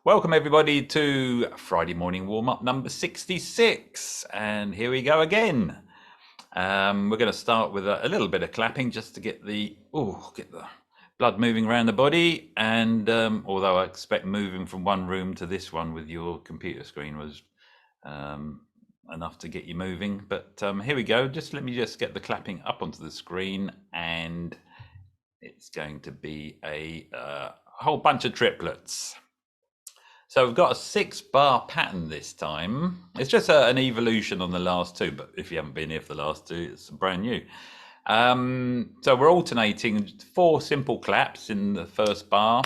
Welcome everybody to Friday morning warm-up number 66, and here we go again. We're going to start with a little bit of clapping just to get the blood moving around the body. And although I expect moving from one room to this one with your computer screen was enough to get you moving, but here we go. Let me get the clapping up onto the screen, and it's going to be a whole bunch of triplets. So we've got a 6-bar pattern this time. It's just an evolution on the last two, but if you haven't been here for the last two, it's brand new. So we're alternating 4 simple claps in the first bar,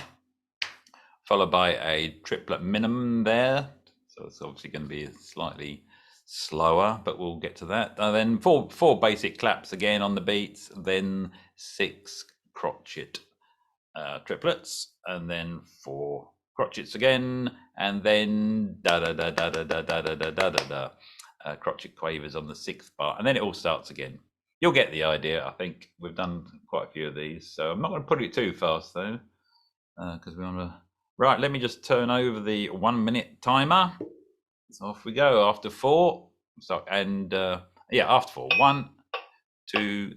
followed by a triplet minimum there. So it's obviously going to be slightly slower, but we'll get to that. And then four basic claps again on the beats, then 6 crotchet triplets, and then 4 crotchets again, and then da da da da da da da da da da da crotchet quavers on the 6th bar, and then it all starts again. You'll get the idea. I think we've done quite a few of these, so I'm not going to put it too fast though, because we want to. Right, let me just turn over the 1-minute timer. So off we go after 4. So after 4. 1, 2,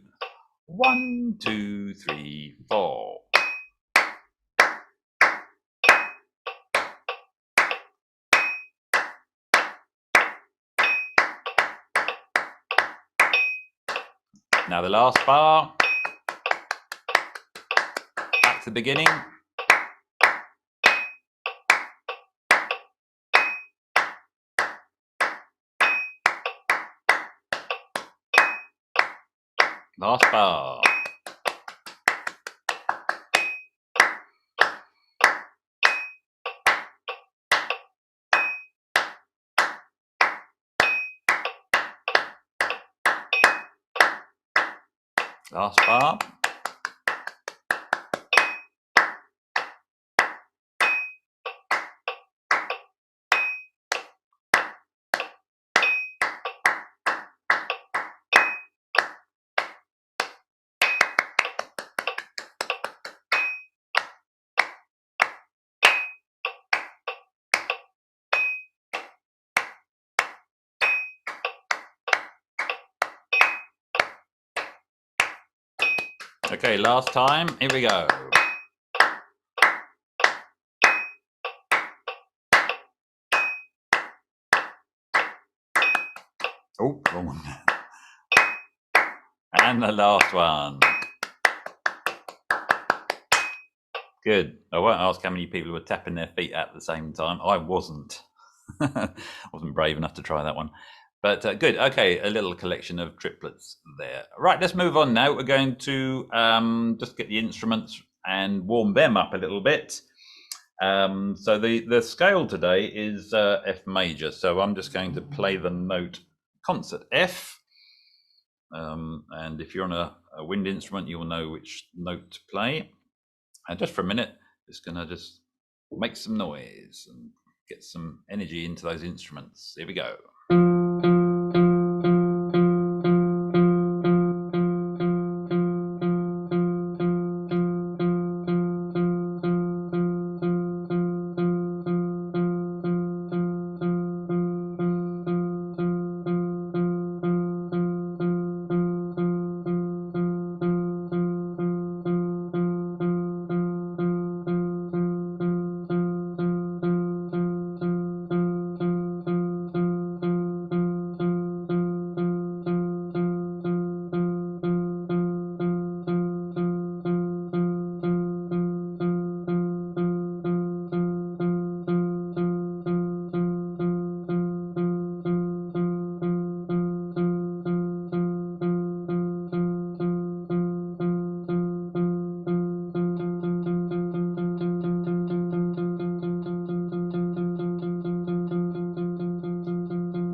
1, 2, 3, 4. Now the last bar, back to the beginning. Last bar. Last bar. Okay, last time. Here we go. Oh, wrong one. And the last one. Good. I won't ask how many people were tapping their feet at the same time. I wasn't. I wasn't brave enough to try that one. But good. Okay, a little collection of triplets there. Right, let's move on now. We're going to just get the instruments and warm them up a little bit. So the scale today is F major. So I'm just going to play the note concert F. And if you're on a wind instrument, you'll know which note to play. And just for a minute, just going to make some noise and get some energy into those instruments. Here we go.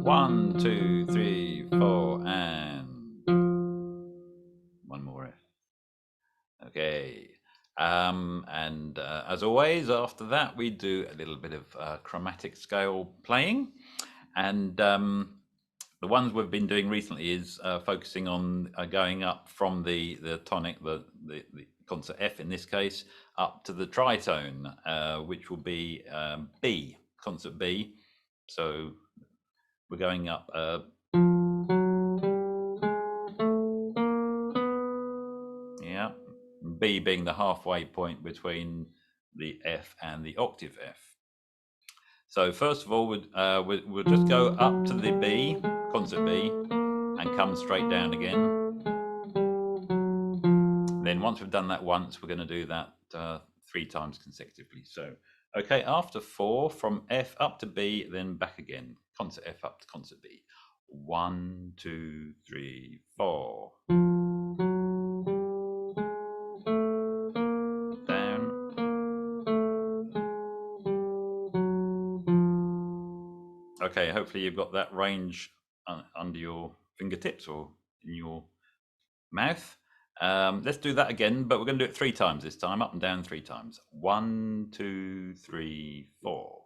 1, 2, 3, 4, and one more F. Okay. And as always, after that, we do a little bit of chromatic scale playing. And the ones we've been doing recently is focusing on going up from the tonic, the concert F in this case, up to the tritone, which will be B, concert B. So we're going up. Yeah, B being the halfway point between the F and the octave F. So first of all, we'll just go up to the B, concert B, and come straight down again. Then once we've done that once, we're going to do that 3 times consecutively. So, okay, after 4, from F up to B, then back again. Concert F up to concert B. 1, 2, 3, 4. Down. Okay, hopefully you've got that range under your fingertips or in your mouth. Let's do that again, but we're going to do it 3 times this time, up and down 3 times. 1, 2, 3, 4.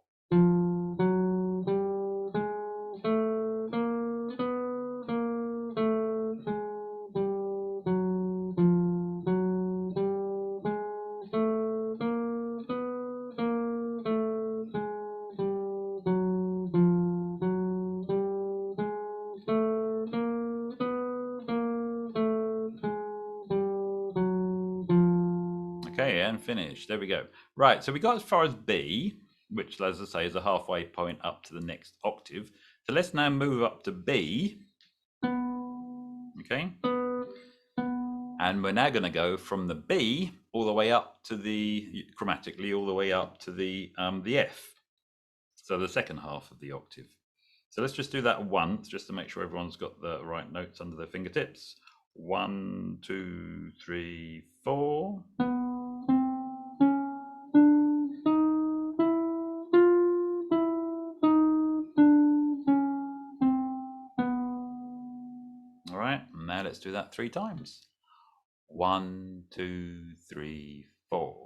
Okay, and finished. There we go. Right, so we got as far as B, which, as I say, is a halfway point up to the next octave. So let's now move up to B. Okay. And we're now going to go from the B all the way up to the, chromatically, all the way up to the F. So the second half of the octave. So let's just do that once, just to make sure everyone's got the right notes under their fingertips. 1, 2, 3, 4. All right, now let's do that 3 times. 1, 2, 3, 4.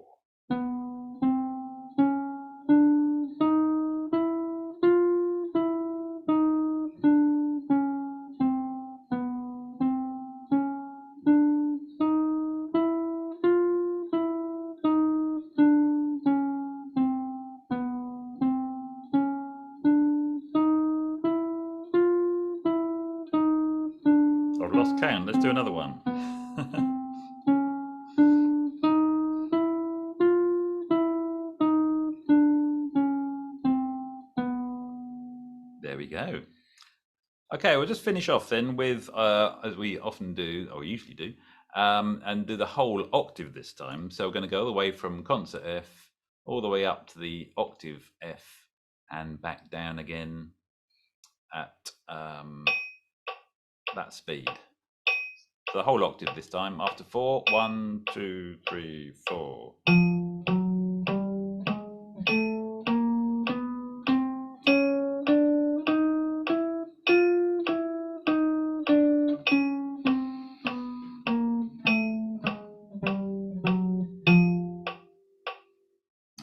I've lost count. Let's do another one. There we go. Okay, we'll just finish off then with, as we often do, or usually do, and do the whole octave this time. So we're going to go all the way from concert F all the way up to the octave F and back down again at that speed. So the whole octave this time. After 4, 1, 2, 3, 4.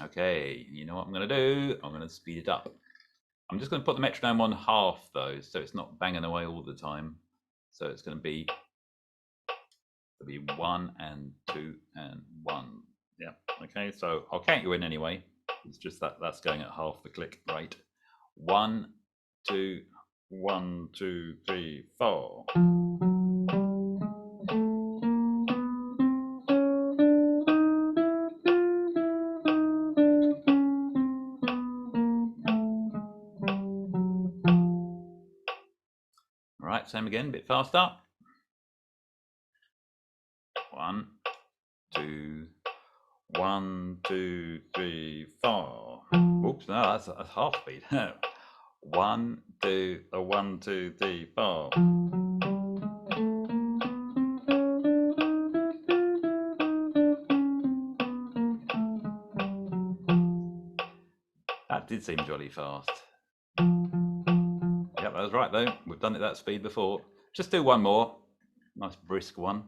Okay, you know what I'm going to do? I'm going to speed it up. I'm just going to put the metronome on half though, so it's not banging away all the time. So it's going to be 1 and 2 and 1. Yeah. Okay. So I'll count you in anyway. It's just that's going at half the click rate. 1, 2, 1, 2, 3, 4. All right. Same again. A bit faster. 1, 2. 1, 2, 3, 4. Oops, no, that's half speed. 1, 2, 1, 2, 3, 4. That did seem jolly fast. Yep, that was right though. We've done it that speed before. Just do one more, nice brisk one,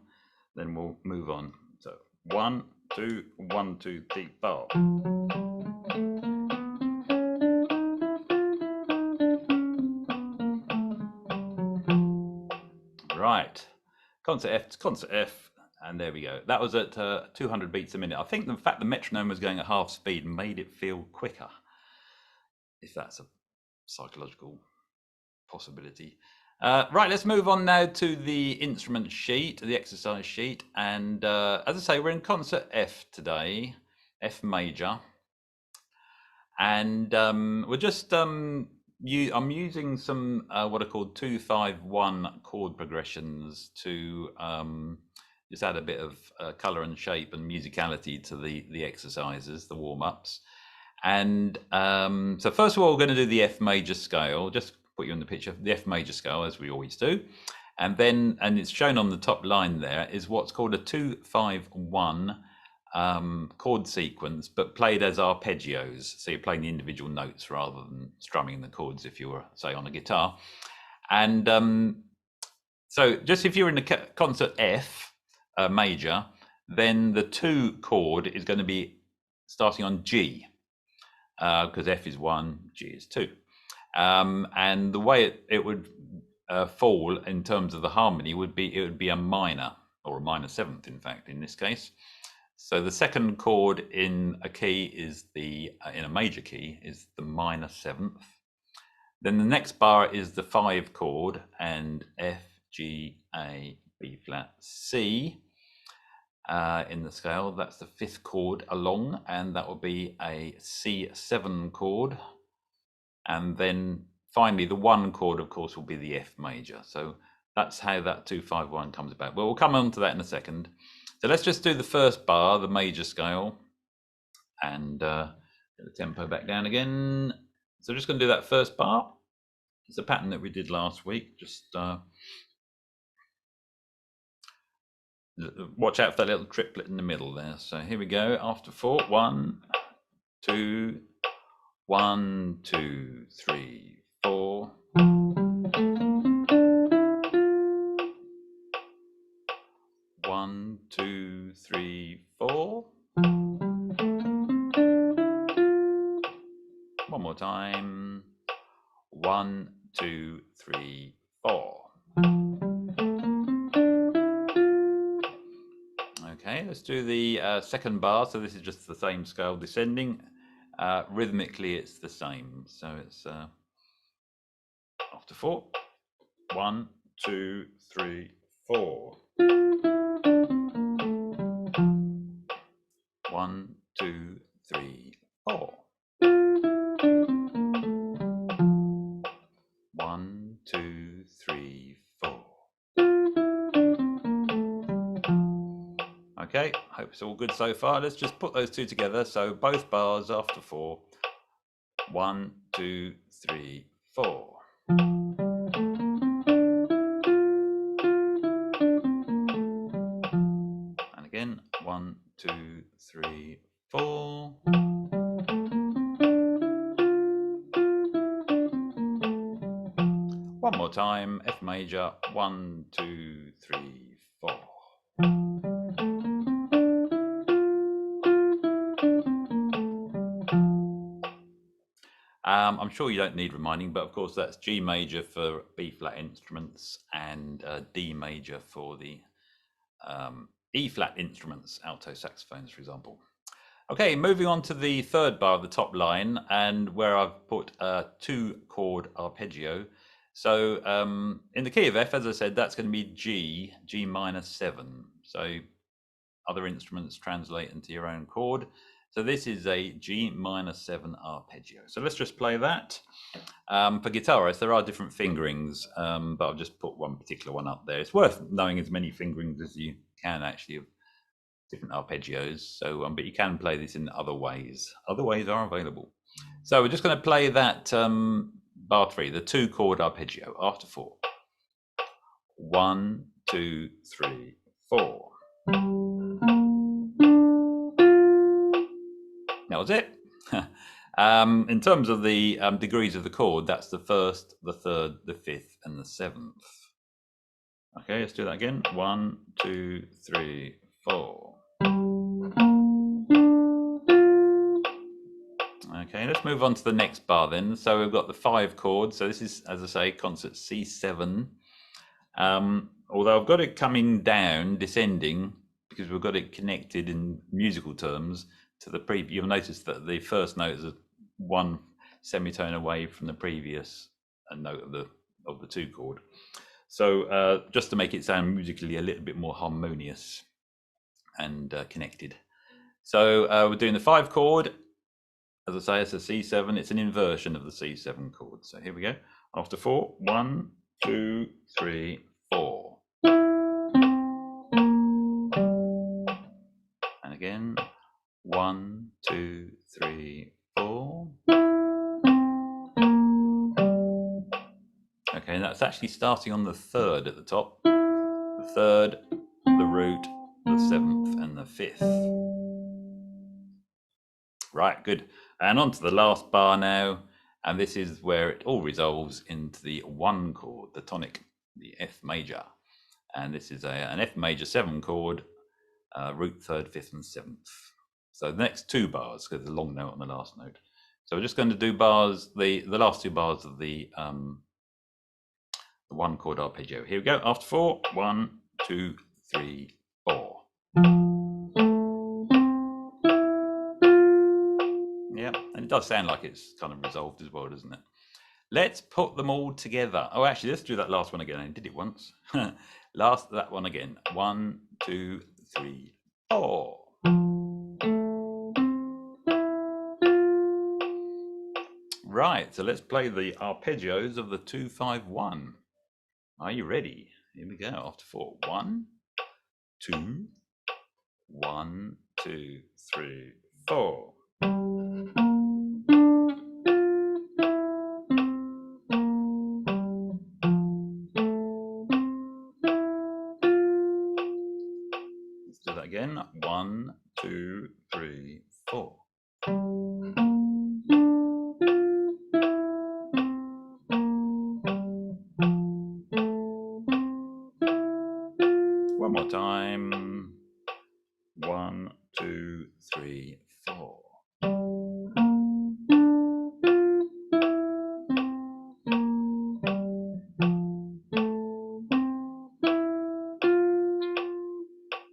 then we'll move on. So 1, 2, 1, 2, 3, 4. Right, concert F to concert F, And there we go. That was at 200 beats a minute. I think the fact the metronome was going at half speed made it feel quicker, if that's a psychological possibility. Right, let's move on now to the instrument sheet, the exercise sheet. And as I say, we're in concert F today, F major. And we're just, I'm using some what are called 2-5-1 chord progressions to just add a bit of color and shape and musicality to the exercises, the warm-ups. And so first of all, we're going to do the F major scale. Just put you in the picture, the F major scale, as we always do. And then, and it's shown on the top line there, is what's called a 2-5-1 chord sequence, but played as arpeggios. So you're playing the individual notes rather than strumming the chords if you were, say, on a guitar. And so just if you're in the concert F major, then the 2 chord is going to be starting on G, because F is 1, G is 2. And the way it would fall in terms of the harmony would be, it would be a minor, or a minor 7th, in fact, in this case. So the second chord in a key is the, in a major key, is the minor 7th. Then the next bar is the 5 chord, and F, G, A, B flat, C in the scale. That's the 5th chord along, and that will be a C7 chord. And then finally, the 1 chord, of course, will be the F major. So that's how that 2-5-1 comes about. But we'll come on to that in a second. So let's just do the first bar, the major scale, and get the tempo back down again. So just going to do that first bar. It's a pattern that we did last week. Just watch out for that little triplet in the middle there. So here we go. After 4, 1, 2, 1, 2, 3, 4. 1, 2, 3, 4. One more time. 1, 2, 3, 4. Okay, let's do the second bar. So this is just the same scale descending. Rhythmically, it's the same. So it's after 4. 1, 2, 3, 4. 1, 2, 3, 4. 1, 2, 3, 4. Okay, hope it's all good so far. Let's just put those two together. So both bars after 4. 1, 2, 3, 4. And again, 1, 2, 3, 4. One more time, F major, 1, 2, 3, 4. I'm sure you don't need reminding, but of course that's G major for B flat instruments and D major for the E flat instruments, alto saxophones, for example. Okay, moving on to the third bar of the top line, and where I've put a 2 chord arpeggio. So in the key of F, as I said, that's going to be G, G minor 7. So other instruments translate into your own chord. So this is a G minor 7 arpeggio. So let's just play that. For guitarists, there are different fingerings, but I've just put one particular one up there. It's worth knowing as many fingerings as you can actually of different arpeggios. So, but you can play this in other ways. Other ways are available. So we're just going to play that bar 3, the 2 chord arpeggio after 4. 1, 2, 3, 4. That was it. In terms of the degrees of the chord, that's the 1st, the 3rd, the 5th, and the 7th. Okay, let's do that again. 1, 2, 3, 4. Okay, let's move on to the next bar then. So we've got the 5 chords. So this is, as I say, concert C7. Although I've got it coming down, descending, because we've got it connected in musical terms to the previous. You'll notice that the first note is one semitone away from the previous note of the 2 chord. So just to make it sound musically a little bit more harmonious and connected. So we're doing the 5 chord. As I say, it's a C7. It's an inversion of the C7 chord. So here we go. After 4, 1, 2, 3, 4. And again, 1, 2, 3, 4. Okay, and that's actually starting on the 3rd at the top. The 3rd, the root, the 7th, and the 5th. Right, good. And on to the last bar now. And this is where it all resolves into the 1 chord, the tonic, the F major. And this is an F major 7 chord, root, 3rd, 5th, and 7th. So the next 2 bars, because there's a long note on the last note. So we're just going to do bars, the last 2 bars of the 1 chord arpeggio. Here we go. After 4, 1, 2, 3, 4. Yeah, and it does sound like it's kind of resolved as well, doesn't it? Let's put them all together. Oh, actually, let's do that last one again. I did it once. That one again. 1, 2, 3, 4. Right, so let's play the arpeggios of the 2-5-1. Are you ready? Here we go. After 4. 1, 2, 1, 2, 3, 4. Let's do that again. 1, 2, 3, 4. One more time. 1, 2, 3, 4.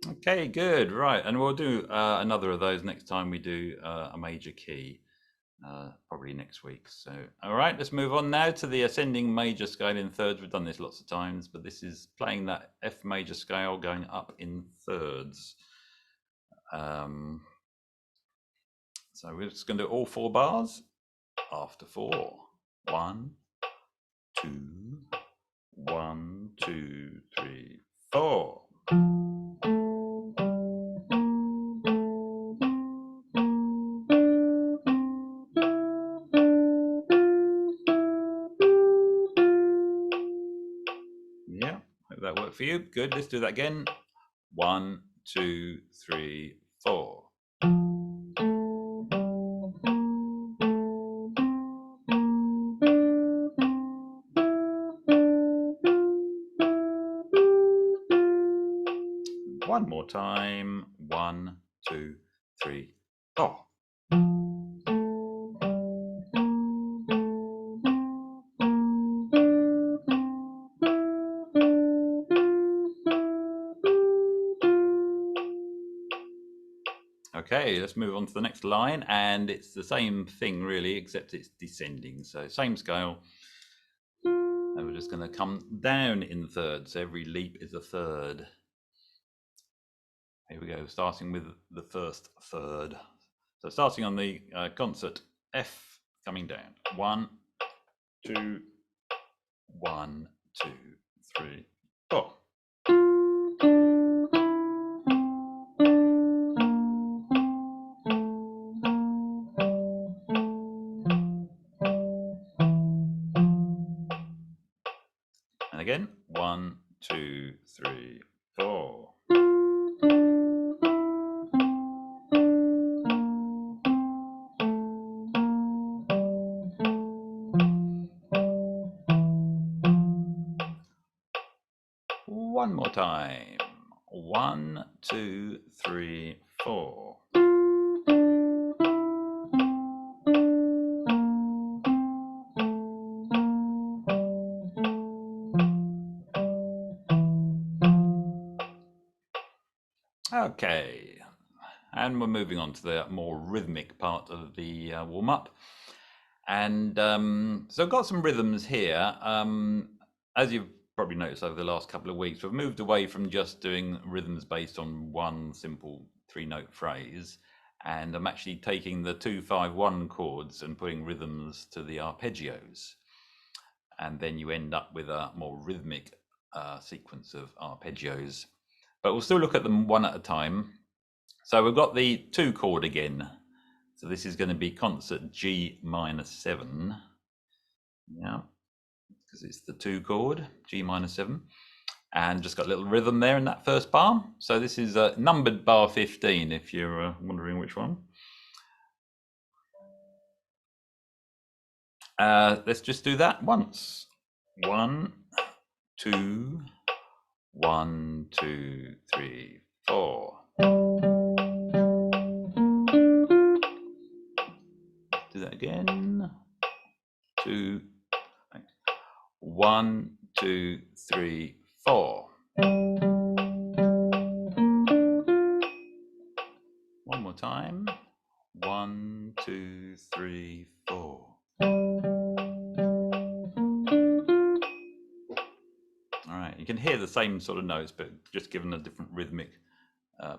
Okay, good. Right, and we'll do another of those next time we do a major key, probably next week. So, all right, let's move on now to the ascending major scale in thirds. We've done this lots of times, but this is playing that F major scale going up in thirds. So we're just going to do all 4 bars. After 4, 1, 2, 1, 2, 3, 4. Yeah, hope that worked for you. Good, let's do that again. 1, 2, 3, 4. One more time. 1, 2, 3, 4. Okay, let's move on to the next line, and it's the same thing really, except it's descending. So same scale, and we're just going to come down in thirds. Every leap is a third. Here we go, starting with the first third. So starting on the concert F, coming down. 1, 2, 1, 2, 3, 4. And again, 1, 2, 3, 4. One more time. 1, 2, 3, 4. Okay, and we're moving on to the more rhythmic part of the warm-up. And so I've got some rhythms here. As you've probably noticed over the last couple of weeks, we've moved away from just doing rhythms based on one simple 3-note phrase. And I'm actually taking the 2-5-1 chords and putting rhythms to the arpeggios. And then you end up with a more rhythmic sequence of arpeggios. But we'll still look at them one at a time. So we've got the 2 chord again. So this is going to be concert G minor 7. Yeah, because it's the 2 chord, G minor 7. And just got a little rhythm there in that first bar. So this is numbered bar 15, if you're wondering which one. Let's just do that once. 1, 2, 1, 2, 3, 4. Do that again. 2, 1, 2, 3, 4. One more time. 1, 2, 3, 4. All right, you can hear the same sort of notes, but just given a different rhythmic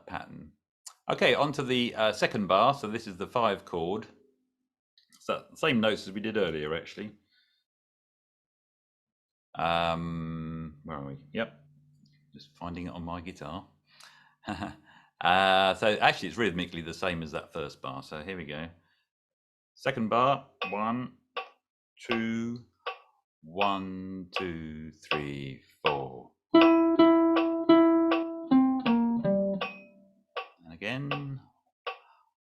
pattern. Okay, on to the second bar. So this is the 5 chord. So same notes as we did earlier, actually. Where are we? Yep, just finding it on my guitar. So actually, it's rhythmically the same as that first bar. So here we go. Second bar, 1, 2, 1, 2, 3, 4. And again,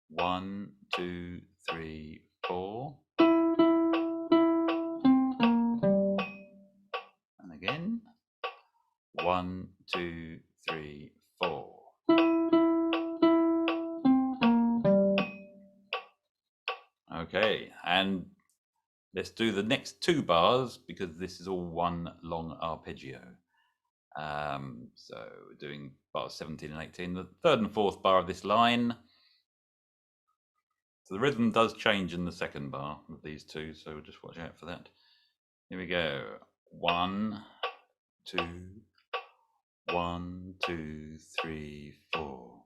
1, 2, 3, 4. And again, 1, 2, 3, 4. Okay, and let's do the next 2 bars because this is all one long arpeggio. So we're doing bars 17 and 18, the 3rd and 4th bar of this line. So the rhythm does change in the 2nd bar of these 2, so we'll just watch out for that. Here we go. 1, 2, 1, 2, 3, 4.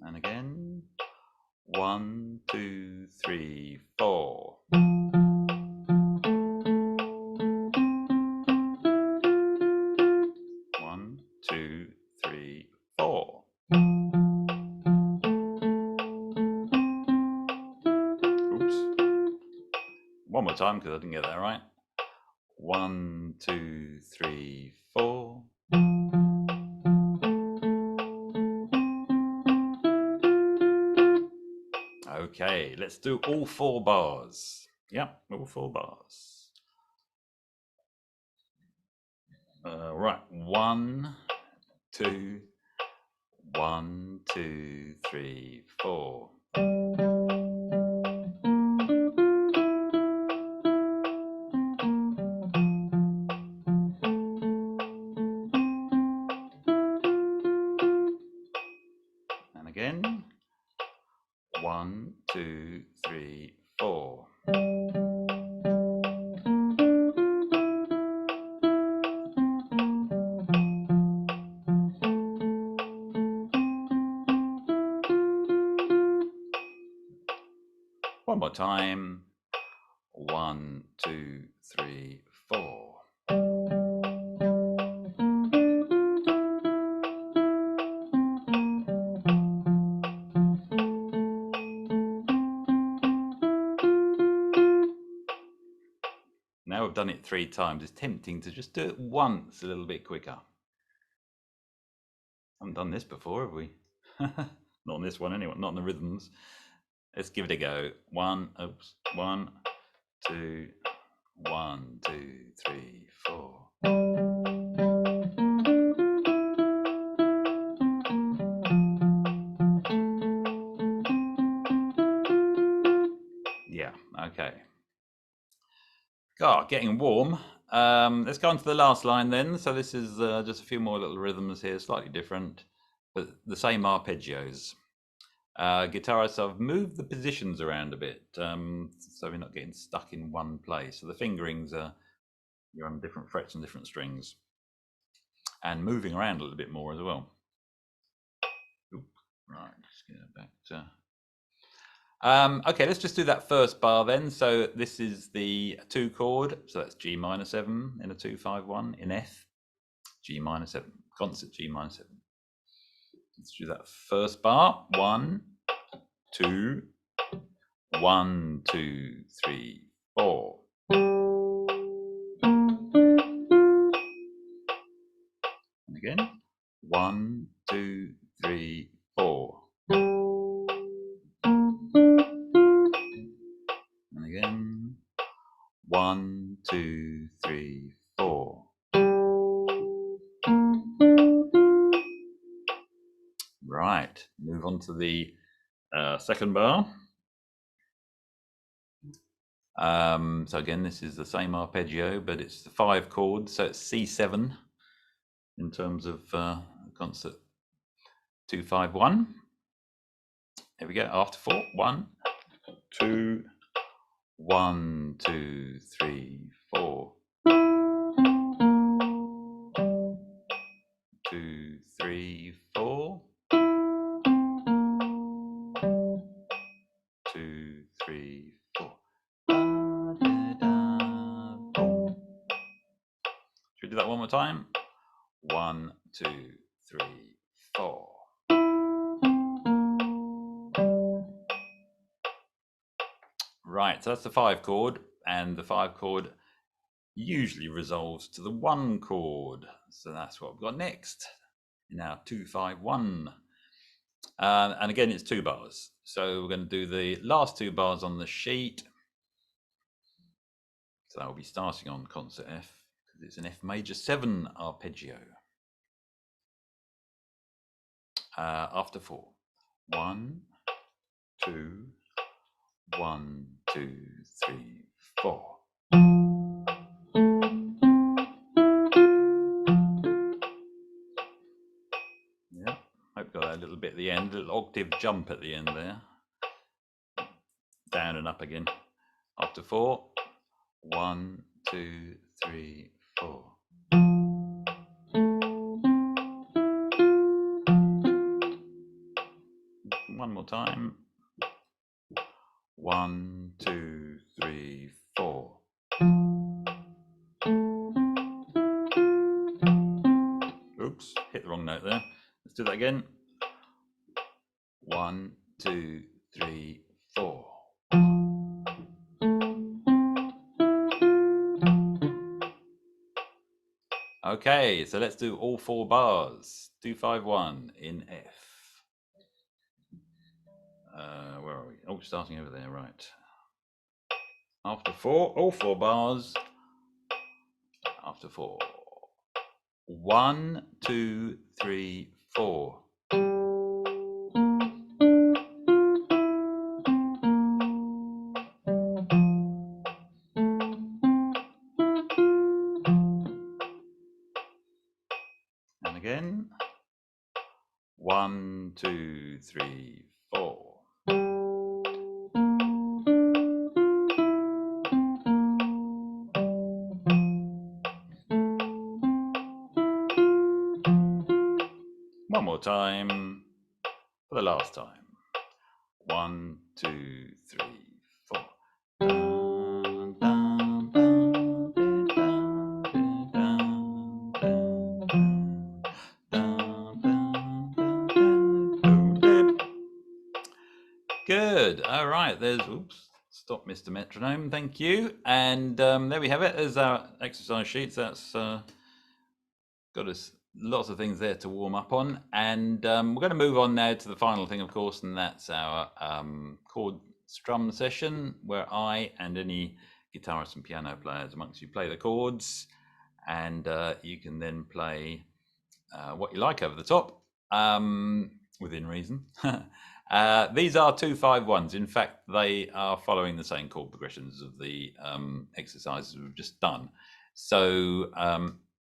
And again, 1, 2, 3, 4. 1, 2, 3, 4. Oops. One more time because I didn't get that right. 1, 2, 3, 4. Okay, let's do all 4 bars. Yep, all 4 bars. Right, 1, 2, 1, 2, 3, 4. And again, 1, 2, 3, 4. One more time. 1, 2, 3, 4. Now we've done it 3 times. It's tempting to just do it once a little bit quicker. Haven't done this before, have we? Not on this one anyway, not on the rhythms. Let's give it a go. 1, 2, 1, 2, 3, 4. Yeah, okay. Getting warm. Let's go on to the last line then. So this is just a few more little rhythms here, slightly different, but the same arpeggios. Guitarists, I've moved the positions around a bit, so we're not getting stuck in one place. So the fingerings are, you're on different frets and different strings, and moving around a little bit more as well. Oop, right, just get it back to. Okay, let's just do that first bar then. So this is the 2 chord, so that's G minor 7 in a 2-5-1 in F, G minor 7, concert G minor 7. Let's do that first bar. 1, 2, 1, 2, 3, 4. And again, 1, 2, 3, 4. And again, 1, 2, 3, 4. Right, move on to the second bar. So again, this is the same arpeggio, but it's the 5 chords, so it's C7 in terms of concert 2-5-1. Here we go, after 4. 1, 2, 1, 2, 3, 4. 2, 3, 4. 2, 3, 4. Should we do that one more time? 1, 2, 3, 4. Right, so that's the 5 chord, and the 5 chord usually resolves to the 1 chord. So that's what we've got next in our 2-5-1. And again, it's 2 bars. So we're going to do the last 2 bars on the sheet. So that will be starting on concert F, because it's an F major 7 arpeggio. After 4. 1, 2, 1, 2, 3, 4. Yeah, I've got that little bit at the end, a little octave jump at the end there. Down and up again. After 4. 1, 2, 3, 4. One more time. 1, 2, 3, 4. Oops, hit the wrong note there. Let's do that again. 1, 2, 3, 4. Okay, so let's do all 4 bars. 2-5-1 in F. Where are we? Oh, starting over there, right. After 4, all 4 bars. After 4. 1, 2, 3, 4. And again. 1, 2, 3, 4. One more time for the last time. 1, 2, 3, 4. Good. All right. There's, oops, stop, Mr. Metronome. Thank you. And there we have it. There's our exercise sheets. That's got us lots of things there to warm up on. And we're going to move on now to the final thing, of course, and that's our chord strum session, where I and any guitarists and piano players amongst you play the chords, and you can then play what you like over the top. within reason. These are 2-5-1s. In fact, they are following the same chord progressions of the exercises we've just done. So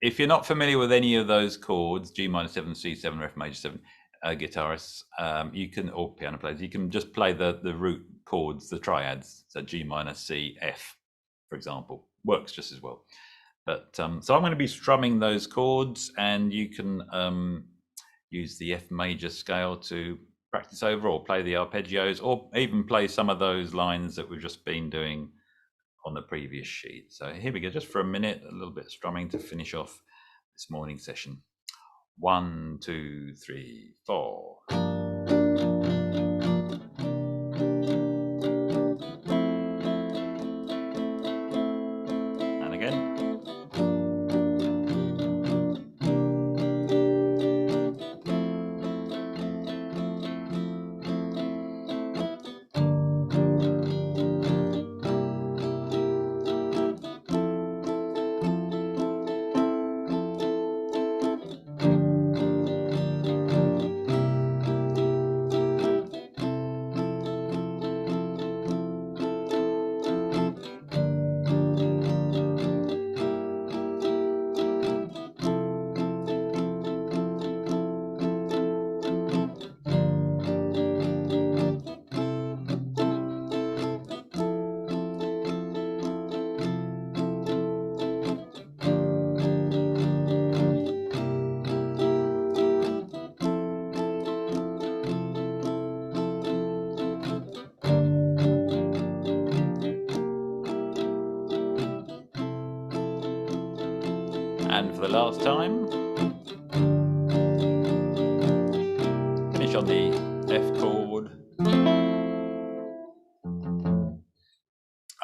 if you're not familiar with any of those chords, G minor 7, C7, or F major 7, guitarists, you can, or piano players, you can just play the root chords, the triads. So G minor, C, F, for example, works just as well. But so I'm going to be strumming those chords, and you can use the F major scale to practice over, or play the arpeggios, or even play some of those lines that we've just been doing on the previous sheet. So here we go, just for a minute, a little bit of strumming to finish off this morning session. 1, 2, 3, 4. And again. And for the last time, finish on the F chord.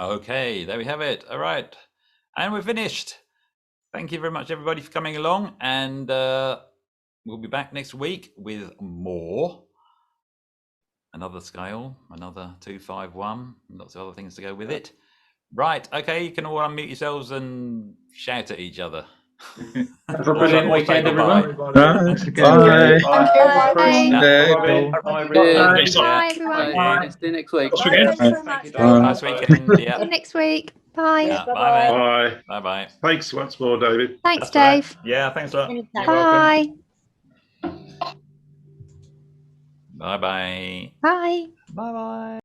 Okay, there we have it. All right, and we're finished. Thank you very much, everybody, for coming along, and we'll be back next week with more. Another scale, another 2-5-1, lots of other things to go with it. Right, okay, you can all unmute yourselves and shout at each other. Have a brilliant weekend, everyone. Bye. Thanks again. Bye. Bye. Bye, everyone. Bye. See you next week. Thanks so much. Nice weekend. Yeah. See you next week. Bye. Yeah, bye. Bye. Bye. Bye. Thanks once more, David. Thanks, That's all right. Dave. Yeah, thanks a lot. Bye. Bye bye. Bye. Bye bye.